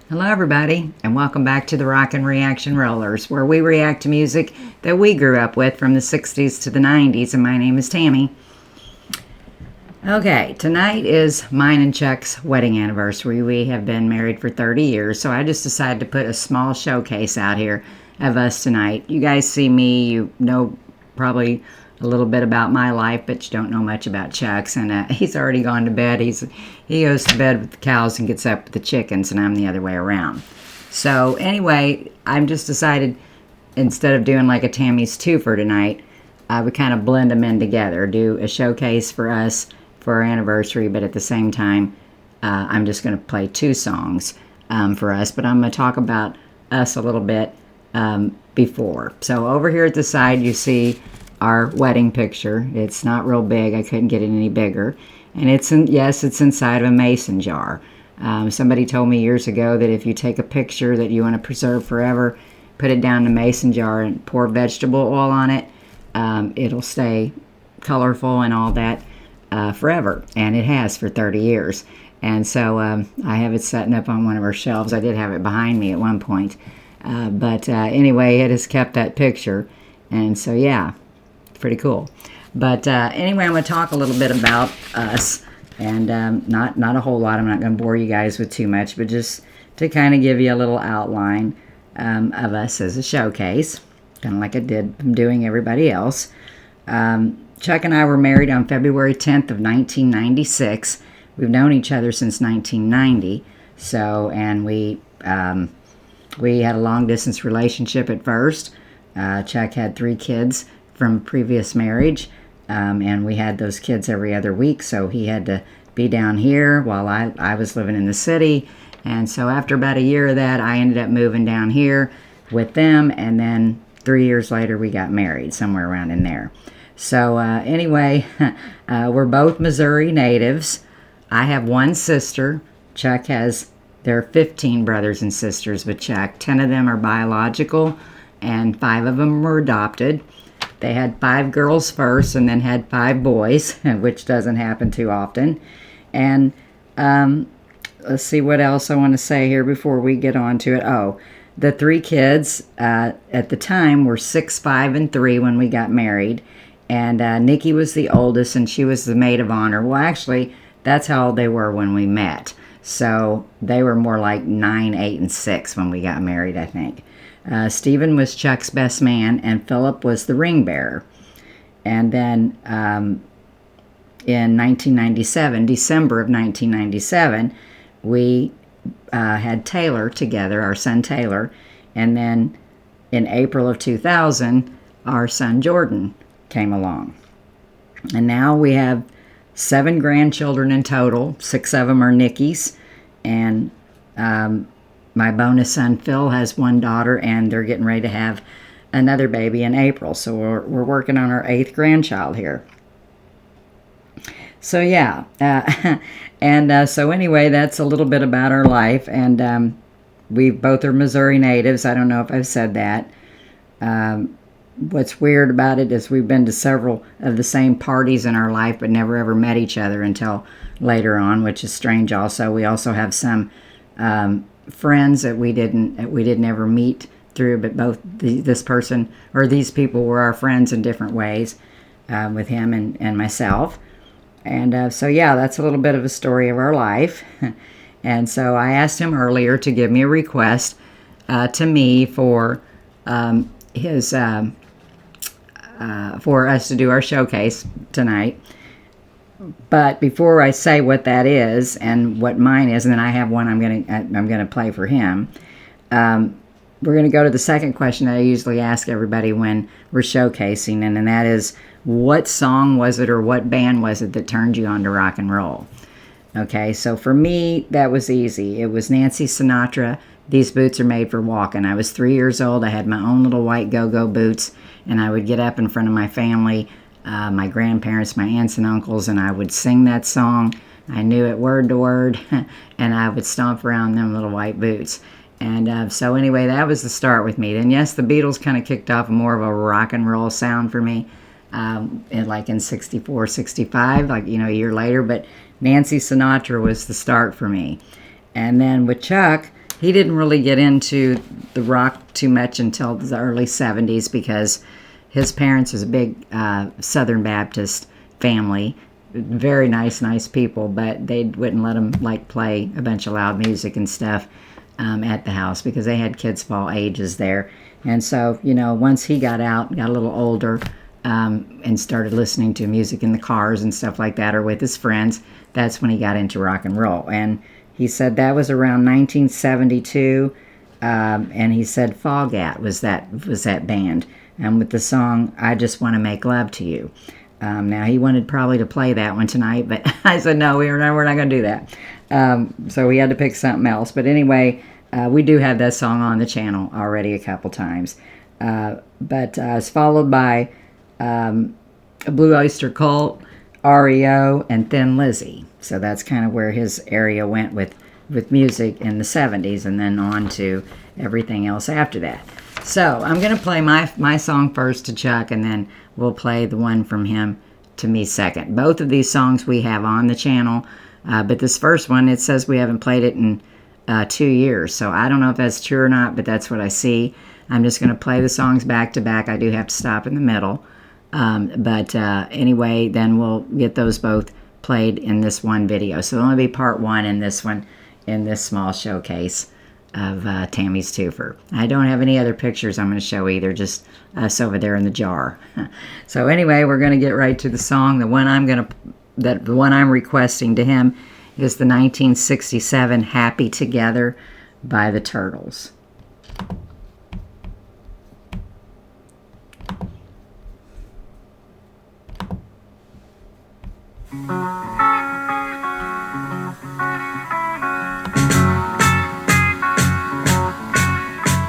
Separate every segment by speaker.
Speaker 1: Hello, everybody, and welcome back to the Rockin' Reaction Rollers, where we react to music that we grew up with from the 60s to the 90s, and my name is Tammy. Okay, tonight is mine and Chuck's wedding anniversary. We have been married for 30 years, so I just decided to put a small showcase out here of us tonight. You guys see me, you know probably a little bit about my life, but you don't know much about Chuck's, and he's already gone to bed. He goes to bed with the cows and gets up with the chickens, and I'm the other way around. So anyway, I've just decided, instead of doing like a Tammy's two for tonight, I would kind of blend them in together, do a showcase for us for our anniversary, but at the same time, I'm just going to play two songs for us, but I'm going to talk about us a little bit before. So over here at the side, you see our wedding picture. It's not real big. I couldn't get it any bigger. And it's inside of a mason jar. Somebody told me years ago that if you take a picture that you want to preserve forever, put it down in a mason jar and pour vegetable oil on it, it'll stay colorful and all that forever. And it has for 30 years. And so I have it setting up on one of our shelves. I did have it behind me at one point. But anyway, it has kept that picture. And so, yeah, pretty cool. But anyway, I'm going to talk a little bit about us, and not a whole lot. I'm not going to bore you guys with too much, but just to kind of give you a little outline of us as a showcase, kind of like I did from doing everybody else. Chuck and I were married on February 10th of 1996. We've known each other since 1990. So, and we had a long-distance relationship at first. Chuck had 3 kids from a previous marriage, and we had those kids every other week, so he had to be down here while I was living in the city. And so after about a year of that, I ended up moving down here with them, and then 3 years later, we got married, somewhere around in there. So anyway, we're both Missouri natives. I have one sister. Chuck there are 15 brothers and sisters with Chuck. 10 of them are biological, and 5 of them were adopted. They had 5 girls first and then had 5 boys, which doesn't happen too often. And let's see what else I want to say here before we get on to it. Oh, the 3 kids at the time were 6, 5, and 3 when we got married. And Nikki was the oldest, and she was the maid of honor. Well, actually, that's how old they were when we met. So they were more like 9, 8, and 6 when we got married, I think. Stephen was Chuck's best man, and Philip was the ring bearer. And then in 1997, December of 1997, we had Taylor together, our son Taylor. And then in April of 2000, our son Jordan came along. And now we have 7 grandchildren in total. 6 of them are Nikki's. And my bonus son Phil has 1 daughter, and they're getting ready to have another baby in April. So we're working on our 8th grandchild here. So yeah, and so anyway, that's a little bit about our life. And we both are Missouri natives. I don't know if I've said that. What's weird about it is we've been to several of the same parties in our life, but never ever met each other until later on, which is strange. Also, we also have some friends that we didn't ever meet through, but both this person or these people were our friends in different ways with him and myself. And so yeah, that's a little bit of a story of our life. And so I asked him earlier to give me a request to me for for us to do our showcase tonight. But before I say what that is and what mine is, and then I have one I'm gonna play for him, we're gonna go to the second question that I usually ask everybody when we're showcasing, and that is, what song was it or what band was it that turned you on to rock and roll? Okay, so for me, that was easy. It was Nancy Sinatra, These Boots Are Made for Walking. I was 3 years old. I had my own little white go-go boots, and I would get up in front of my family, my grandparents, my aunts and uncles, and I would sing that song. I knew it word to word, and I would stomp around them little white boots. And so anyway, that was the start with me. Then yes, the Beatles kind of kicked off more of a rock and roll sound for me, in 64, 65, a year later. But Nancy Sinatra was the start for me. And then with Chuck, he didn't really get into the rock too much until the early 70s because his parents was a big Southern Baptist family. Very nice people, but they wouldn't let him like play a bunch of loud music and stuff at the house because they had kids of all ages there. And so, you know, once he got out, got a little older, and started listening to music in the cars and stuff like that, or with his friends, that's when he got into rock and roll. And he said that was around 1972, and he said Foghat was that band, and with the song "I Just Want to Make Love to You." Now he wanted probably to play that one tonight, but I said no, we're not going to do that. So we had to pick something else. But anyway, we do have that song on the channel already a couple times. But it's followed by Blue Oyster Cult, REO, and Thin Lizzy. So that's kind of where his area went with music in the 70s, and then on to everything else after that. So I'm going to play my song first to Chuck, and then we'll play the one from him to me second. Both of these songs we have on the channel, but this first one, it says we haven't played it in 2 years. So I don't know if that's true or not, but that's what I see. I'm just going to play the songs back to back. I do have to stop in the middle. But anyway, then we'll get those both played in this one video. So it'll only be part one in this one, in this small showcase of Tammy's Twofer. I don't have any other pictures I'm going to show either, just us over there in the jar. So anyway, we're going to get right to the song. The one I'm requesting to him is the 1967 Happy Together by the Turtles.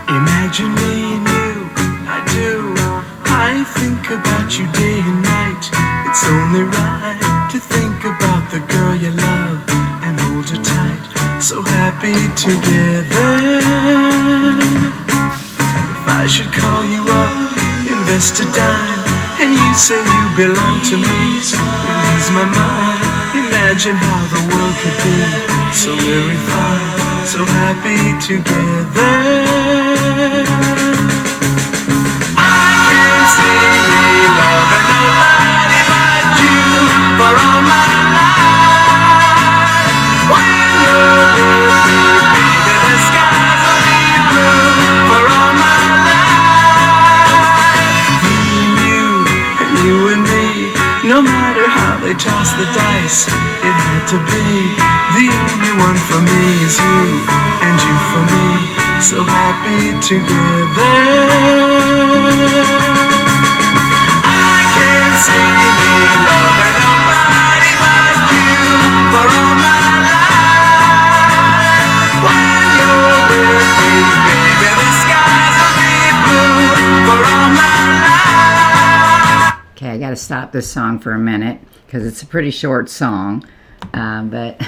Speaker 2: Imagine me and you, I do. I think about you day and night. It's only right to think about the girl you love and hold her tight. So happy together. If I should call you up, invest a dime, and you say you belong to me, ease my mind. Imagine how the world could be so very fine, so happy together. I can't see me loving nobody but you for all my life. When you're with me, baby, the skies will be blue for all my life. Me and you and me, no matter how they toss the dice, it had to be. The only one for me is you, and you for me, so happy together. I can't see me loving nobody but you for all my life. When you're with me, baby, the skies will be blue for all my life.
Speaker 1: Okay, I got to stop this song for a minute because it's a pretty short song, but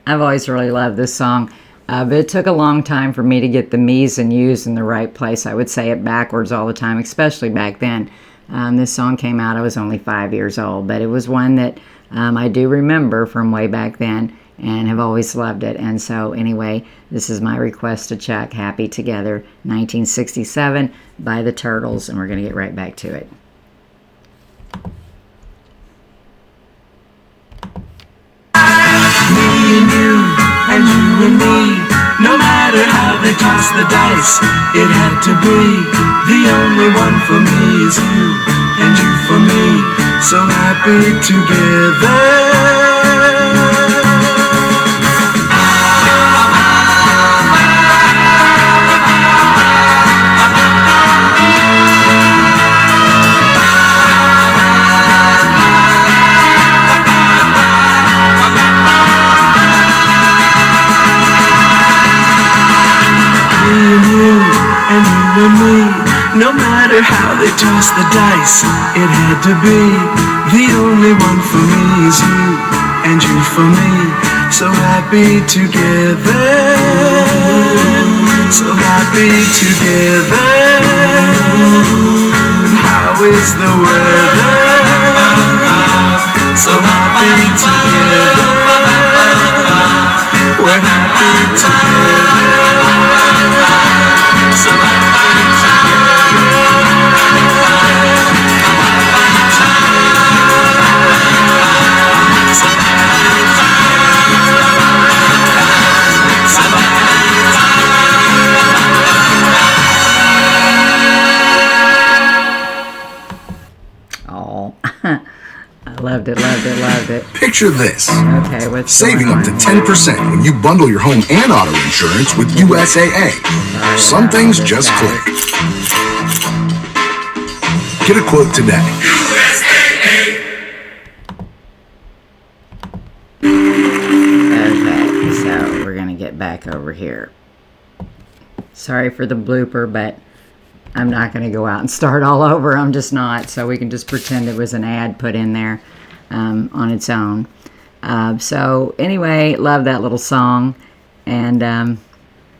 Speaker 1: I've always really loved this song. But it took a long time for me to get the me's and you's in the right place. I would say it backwards all the time, especially back then. This song came out, I was only 5 years old, but it was one that I do remember from way back then and have always loved it. And so anyway, this is my request to Chuck, Happy Together, 1967 by the Turtles, and we're going to get right back to it.
Speaker 2: And you and me, no matter how they toss the dice, it had to be. The only one for me is you, and you for me, so happy together. No matter how they toss the dice, it had to be. The only one for me is you, and you for me, so happy together. So happy together. And how is the weather? So happy together. We're happy together.
Speaker 1: Loved it, loved it, loved it.
Speaker 3: Picture this.
Speaker 1: Okay, what's
Speaker 3: Saving
Speaker 1: going
Speaker 3: up to
Speaker 1: on
Speaker 3: 10% when you bundle your home and auto insurance with USAA. Some things just click. Get a quote today.
Speaker 1: Okay, so we're going to get back over here. Sorry for the blooper, but I'm not going to go out and start all over. I'm just not. So we can just pretend it was an ad put in there on its own. So anyway, love that little song. And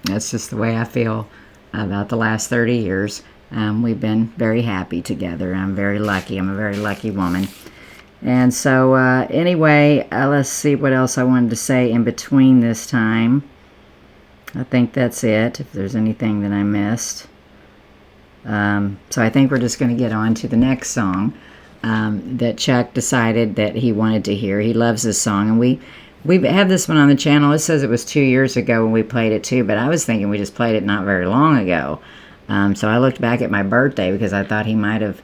Speaker 1: that's just the way I feel about the last 30 years. We've been very happy together. I'm very lucky. I'm a very lucky woman. And so anyway, let's see what else I wanted to say in between this time. I think that's it, if there's anything that I missed. So I think we're just going to get on to the next song that Chuck decided that he wanted to hear. He loves this song, and we have this one on the channel. It says it was 2 years ago when we played it too, but I was thinking we just played it not very long ago. So I looked back at my birthday because I thought he might have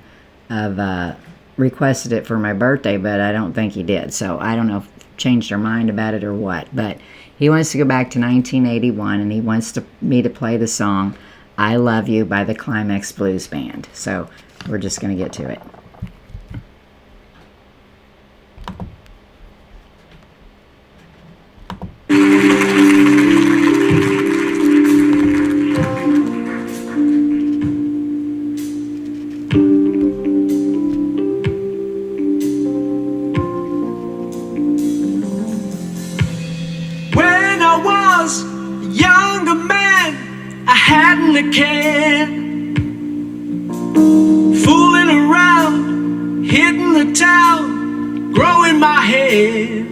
Speaker 1: requested it for my birthday, but I don't think he did. So I don't know if he changed our mind about it or what, but he wants to go back to 1981, and he wants me to play the song I Love You by the Climax Blues Band. So we're just going to get to it.
Speaker 2: When I was a younger man, I hadn't a care, fooling around, hitting the town, growing my hair.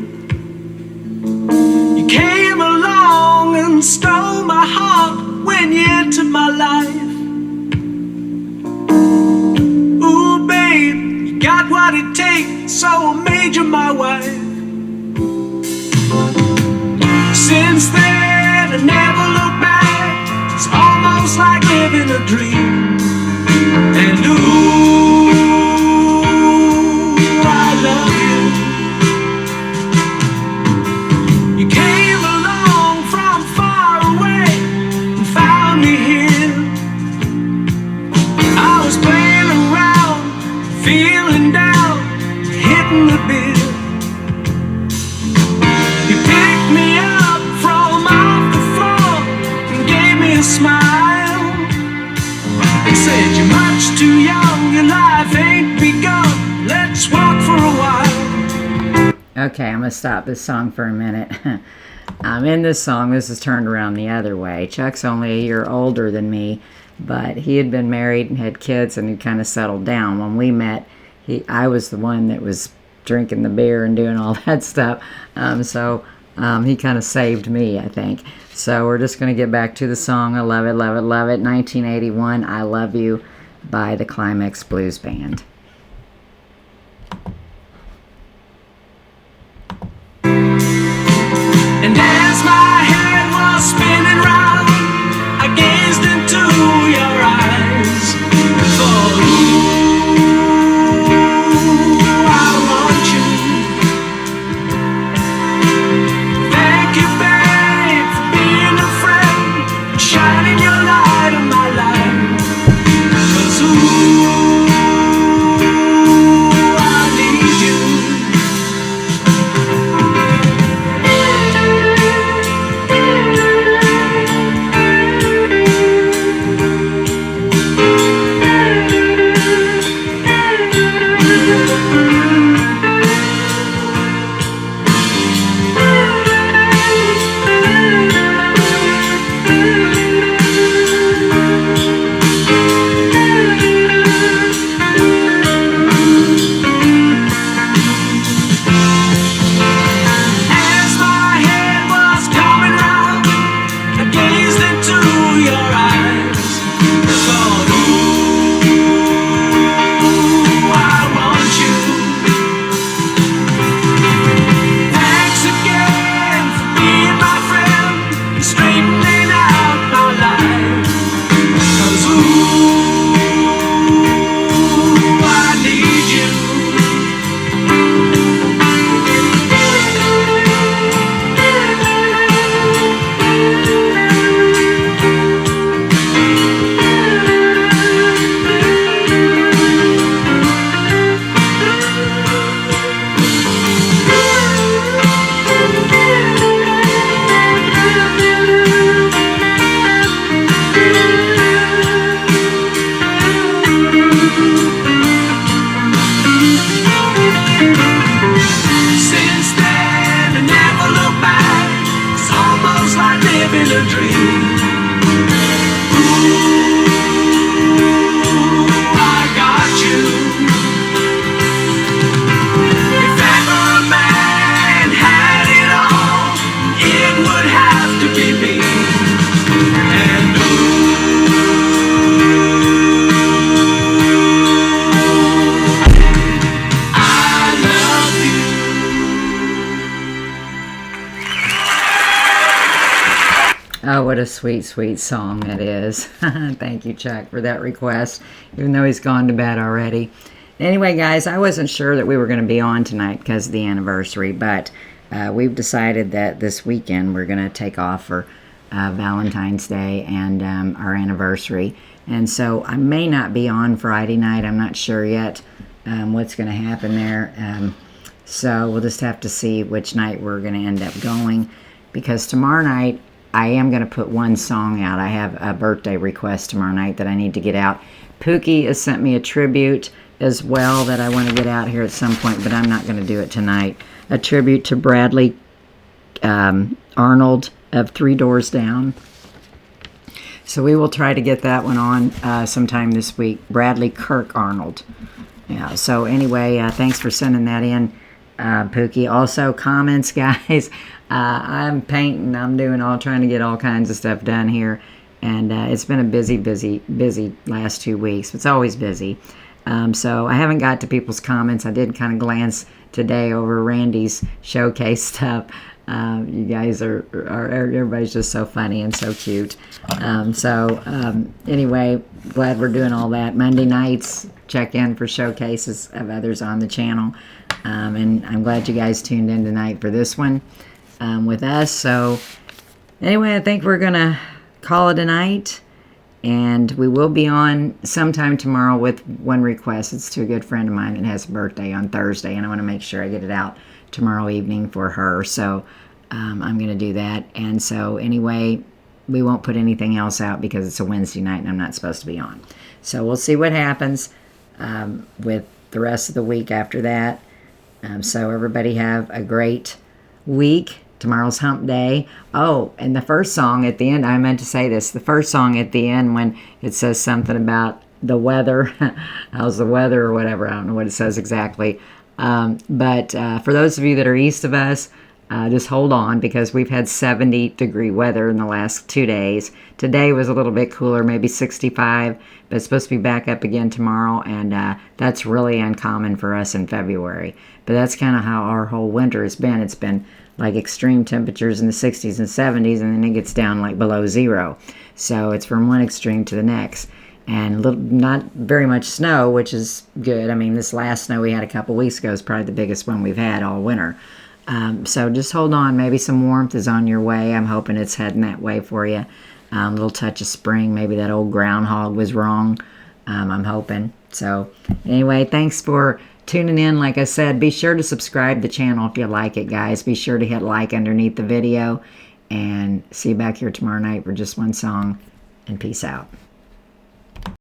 Speaker 2: You came along and stole my heart when you entered my life. Ooh, babe, you got what it takes, so I made you my wife. Since then, I never look back. It's almost like living a dream. And ooh, I love you. You came along from far away and found me here. I was playing around, feeling down, hitting the bill. You picked me up from off the floor and gave me a smile. Said you're much too young, your life ain't begun. Let's walk for a while.
Speaker 1: Okay, I'm going to stop this song for a minute. In this song, this is turned around the other way. Chuck's only a year older than me, but he had been married and had kids, and he kind of settled down. When we met, I was the one that was drinking the beer and doing all that stuff. So he kind of saved me, I think. So we're just going to get back to the song. I love it, love it, love it. 1981, I Love You by the Climax Blues Band.
Speaker 2: And as my head was spinning round, I gazed into your eyes. For ooh, I want you. Thank you, babe, for being a friend, shining your light on my life. 'Cause ooh, I got you. If ever a man had it all, it would have to be me. And I love you.
Speaker 1: Oh, what a sweet, sweet song it is. Thank you, Chuck, for that request, even though he's gone to bed already. Anyway, guys, I wasn't sure that we were going to be on tonight because of the anniversary, but we've decided that this weekend we're going to take off for Valentine's Day and our anniversary. And so I may not be on Friday night. I'm not sure yet what's going to happen there. So we'll just have to see which night we're going to end up going, because tomorrow night I am going to put one song out. I have a birthday request tomorrow night that I need to get out. Pookie has sent me a tribute as well that I want to get out here at some point, but I'm not going to do it tonight. A tribute to Bradley Arnold of Three Doors Down. So we will try to get that one on sometime this week. Bradley Kirk Arnold. Yeah, so anyway, thanks for sending that in, Pookie. Also, comments, guys. I'm painting. I'm trying to get all kinds of stuff done here. And it's been a busy last 2 weeks. It's always busy. So I haven't got to people's comments. I did kind of glance today over Randy's showcase stuff. You guys everybody's just so funny and so cute. Anyway, glad we're doing all that. Monday nights, check in for showcases of others on the channel. And I'm glad you guys tuned in tonight for this one with us. So anyway, I think we're going to call it a night. And we will be on sometime tomorrow with one request. It's to a good friend of mine that has a birthday on Thursday, and I want to make sure I get it out tomorrow evening for her. So I'm going to do that. And so anyway, we won't put anything else out because it's a Wednesday night and I'm not supposed to be on. So we'll see what happens with the rest of the week after that. So everybody have a great week. Tomorrow's hump day. Oh, and the first song at the end, I meant to say this, the first song at the end when it says something about the weather, how's the weather or whatever, I don't know what it says exactly. But for those of you that are east of us, just hold on, because we've had 70-degree weather in the last 2 days. Today was a little bit cooler, maybe 65, but it's supposed to be back up again tomorrow, and that's really uncommon for us in February. But that's kind of how our whole winter has been. It's been like extreme temperatures in the 60s and 70s, and then it gets down like below zero. So it's from one extreme to the next. And not very much snow, which is good. I mean, this last snow we had a couple weeks ago is probably the biggest one we've had all winter. So just hold on. Maybe some warmth is on your way. I'm hoping it's heading that way for you. A little touch of spring. Maybe that old groundhog was wrong. I'm hoping. So anyway, thanks for tuning in. Like I said, be sure to subscribe to the channel if you like it, guys. Be sure to hit like underneath the video. And see you back here tomorrow night for just one song. And peace out.